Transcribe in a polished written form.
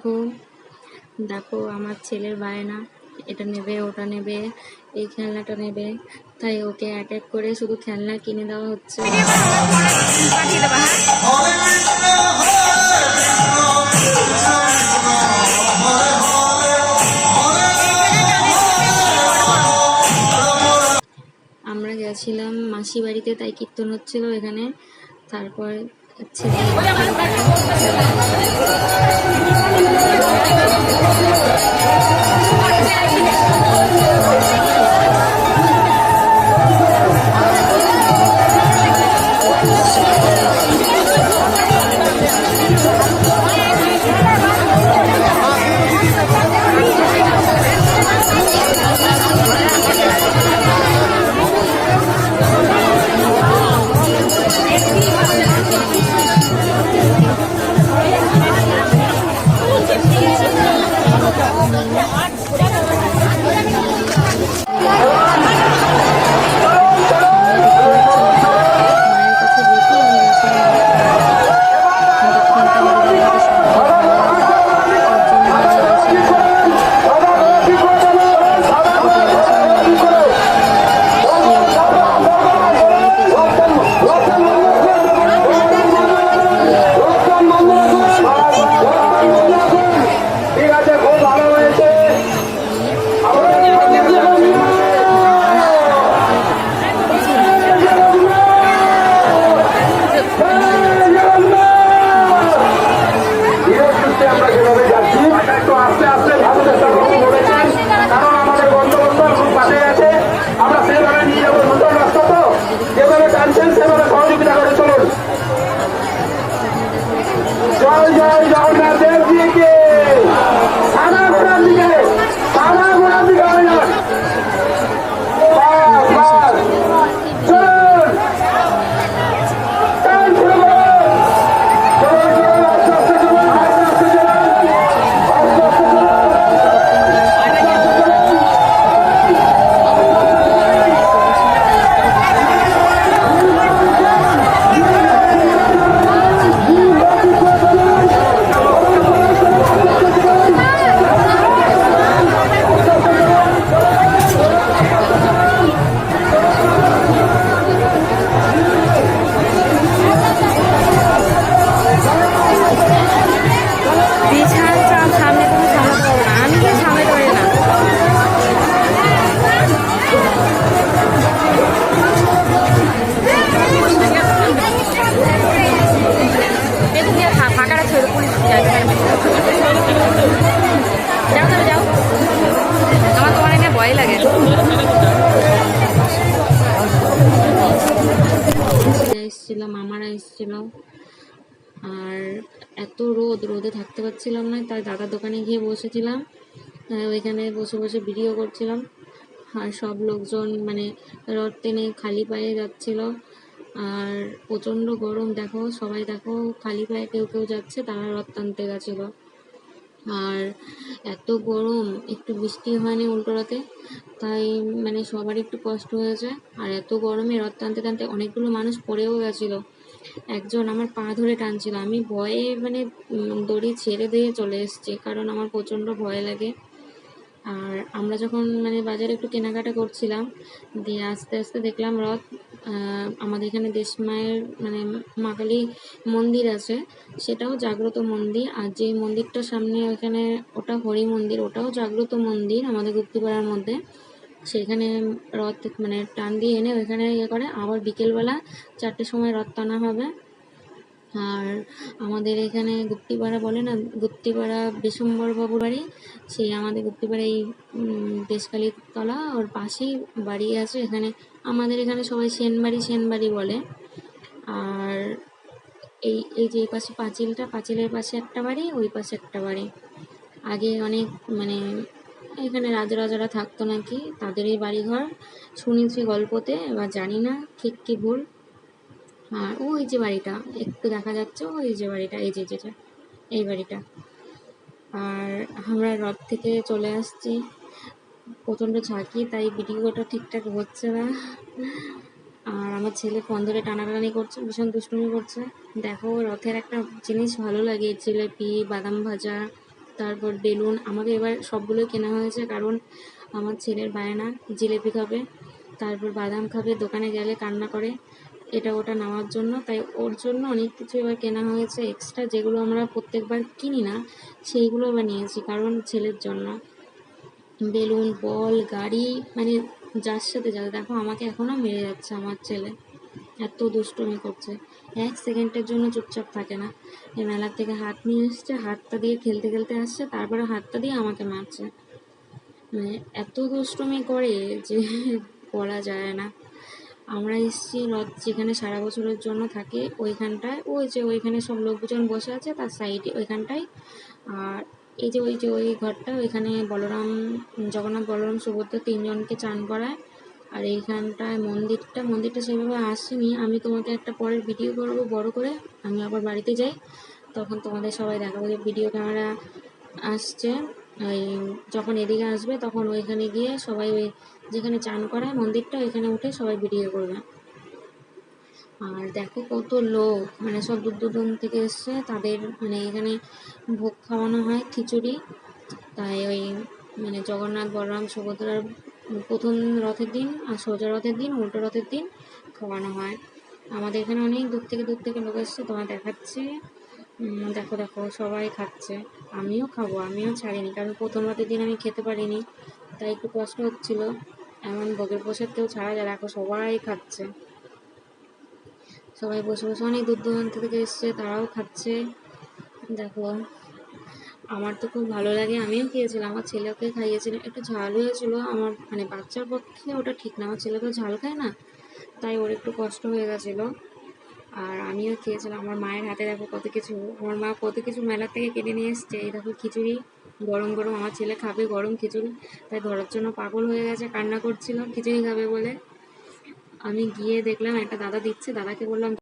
আলাইকুম। দেখো আমার ছেলের বায়না, এটা নেবে ওটা নেবে, এই খেলনাটা নেবে, তাই ওকে এক এক করে শুধু খেলনা কিনে দেওয়া হচ্ছে। আমরা গেছিলাম মাসি বাড়িতে, তাই কীর্তন হচ্ছিল এখানে। তারপর মামারা এসেছিল, আর এত রোদে থাকতে পারছিলাম না, তাই দাদার দোকানে গিয়ে বসেছিলাম। ওইখানে বসে বসে ভিডিও করছিলাম, আর সব লোকজন মানে রথ টেনে খালি পায়ে যাচ্ছিল। আর প্রচণ্ড গরম, দেখো সবাই দেখো খালি পায়ে কেউ কেউ যাচ্ছে, তারা রথ টানতে গেছিলো। আর এত গরম, একটু বৃষ্টি হয়নি উল্টো রাতে, তাই মানে সবারই একটু কষ্ট হয়েছে। আর এত গরমে রথ টানতে টানতে অনেকগুলো মানুষ পড়েও গেছিলো। একজন আমার পা ধরে টানছিল, আমি ভয়ে মানে দড়ি ছেড়ে দিয়ে চলে এসেছি, কারণ আমার প্রচণ্ড ভয় লাগে। আর আমরা যখন মানে বাজারে একটু কেনাকাটা করছিলাম, দিয়ে আস্তে আস্তে দেখলাম রথ। আমাদের এখানে দেশমায়ের মানে মা কালী মন্দির আছে, সেটাও জাগ্রত মন্দির। আর যে মন্দিরটার সামনে ওখানে, ওটা হরি মন্দির, ওটাও জাগ্রত মন্দির আমাদের গুপ্তিপাড়ার মধ্যে। সেখানে রথ মানে টান দিয়ে এনে ওইখানে ইয়ে করে, আবার বিকেলবেলা 4টের সময় রথ টানা হবে। আর আমাদের এখানে গুপ্তিপাড়া বলে না, গুপ্তিপাড়া বিশ্বম্বরবাবুর বাড়ি, সেই আমাদের গুপ্তিপাড়া এই দেশকালীর তলা ওর পাশেই বাড়ি আছে। এখানে আমাদের এখানে সবাই সেনবাড়ি বলে। আর এই যে এই পাশে পাঁচিলের পাশে একটা বাড়ি, ওই পাশে একটা বাড়ি। আগে অনেক মানে এখানে রাজারা থাকতো নাকি, তাদেরই বাড়িঘর শুনেছি গল্পতে, এবার জানি না ঠিক কি ভুল। আর ওই যে বাড়িটা একটু দেখা যাচ্ছে, ওই যে বাড়িটা, এই যে যেটা এই বাড়িটা। আর আমরা রথ থেকে চলে আসছি, প্রচণ্ড ঝাঁকি, তাই ভিডিওটা ঠিকঠাক হচ্ছে না। আর আমার ছেলে ফোন ধরে টানাটানি করছে, ভীষণ দুষ্টুমি করছে। দেখো রথের একটা জিনিস ভালো লাগে, জিলেপি, বাদাম ভাজা, তারপর বেলুন আমাকে এবার সবগুলোই কেনা হয়েছে, কারণ আমার ছেলের বায়না জিলেপি খাবে, তারপর বাদাম খাবে, দোকানে গেলে কান্না করে এটা ওটা নেওয়ার জন্য, তাই ওর জন্য অনেক কিছু এবার কেনা হয়েছে এক্সট্রা, যেগুলো আমরা প্রত্যেকবার কিনি না সেইগুলো এবার নিয়েছি কারণ ছেলের জন্য। বেলুন, বল, গাড়ি, মানে যার সাথে যাবে। দেখো আমাকে এখনও মেরে যাচ্ছে আমার ছেলে, এত দুষ্টুমি করছে, 1 সেকেন্ডের জন্য চুপচাপ থাকে না। এই মেলার থেকে হাত নিয়ে এসছে, হাতটা দিয়ে খেলতে খেলতে আসছে, তারপরে হাতটা দিয়ে আমাকে মারছে। মানে এত দুষ্টুমি করে যে বলা যায় না। আমরা এসেছি রথ যেখানে সারা বছরের জন্য থাকে ওইখানটায়, ওই যে ওইখানে সব লোকজন বসে আছে তার সাইডে ওইখানটায়। আর এই যে ওই ঘরটা, ওইখানে জগন্নাথ বলরাম সুভদ্রা 3জনকে চান করায়। আর এইখানটায় মন্দিরটা সেভাবে আসেনি, আমি তোমাকে একটা পরের ভিডিও করবো বড় করে, আমি আবার বাড়িতে যাই তখন তোমাদের সবাই দেখাবো যে ভিডিও ক্যামেরা আসছে। ওই যখন এদিকে আসবে তখন ওইখানে গিয়ে সবাই ওই যেখানে চান করায় মন্দিরটা ওইখানে উঠে সবাই ভিডিও করবে। আর দেখো কত লোক, মানে সব দূর দূরান্ত থেকে এসছে, তাদের মানে এখানে ভোগ খাওয়ানো হয় খিচুড়ি। তাই ওই মানে জগন্নাথ বলরাম সুভদ্রার প্রথম রথের দিন আর সোজা রথের দিন উল্টো রথের দিন খাওয়ানো হয়। আমাদের এখানে অনেক দূর থেকে লোক এসছে, তোমার দেখাচ্ছে। দেখো দেখো সবাই খাচ্ছে, আমিও খাবো, আমিও ছাড়িনি, কারণ প্রথম রথের দিন আমি খেতে পারিনি, তাই একটু কষ্ট হচ্ছিল। এমন ভোগের প্রসাদ কেউ ছাড়া যায়, দেখো সবাই খাচ্ছে, সবাই বসে বসে অনেক দূর দূরান্ত থেকে এসছে তারাও খাচ্ছে। দেখো আমার তো খুব ভালো লাগে, আমিও খেয়েছিলাম, আমার ছেলেকে খাইয়েছিলাম, একটু ঝাল হয়েছিল, আমার মানে বাচ্চার পক্ষে ওটা ঠিক না, আমার ছেলে তো ঝাল খায় না, তাই ওর একটু কষ্ট হয়ে গেছিলো। আর আমিও খেয়েছিলাম, আমার মায়ের হাতে দেখো কত কিছু, আমার মা কত কিছু মেলার থেকে কিনে নিয়ে এসছে। এই দেখো খিচুড়ি গরম গরম, আমার ছেলে খাবে গরম খিচুড়ি, তাই ধরার জন্য পাগল হয়ে গেছে, কান্না করছিল খিচুড়ি খাবে বলে। আমি গিয়ে দেখলাম একটা দাদা দিচ্ছে, দাদাকে বললাম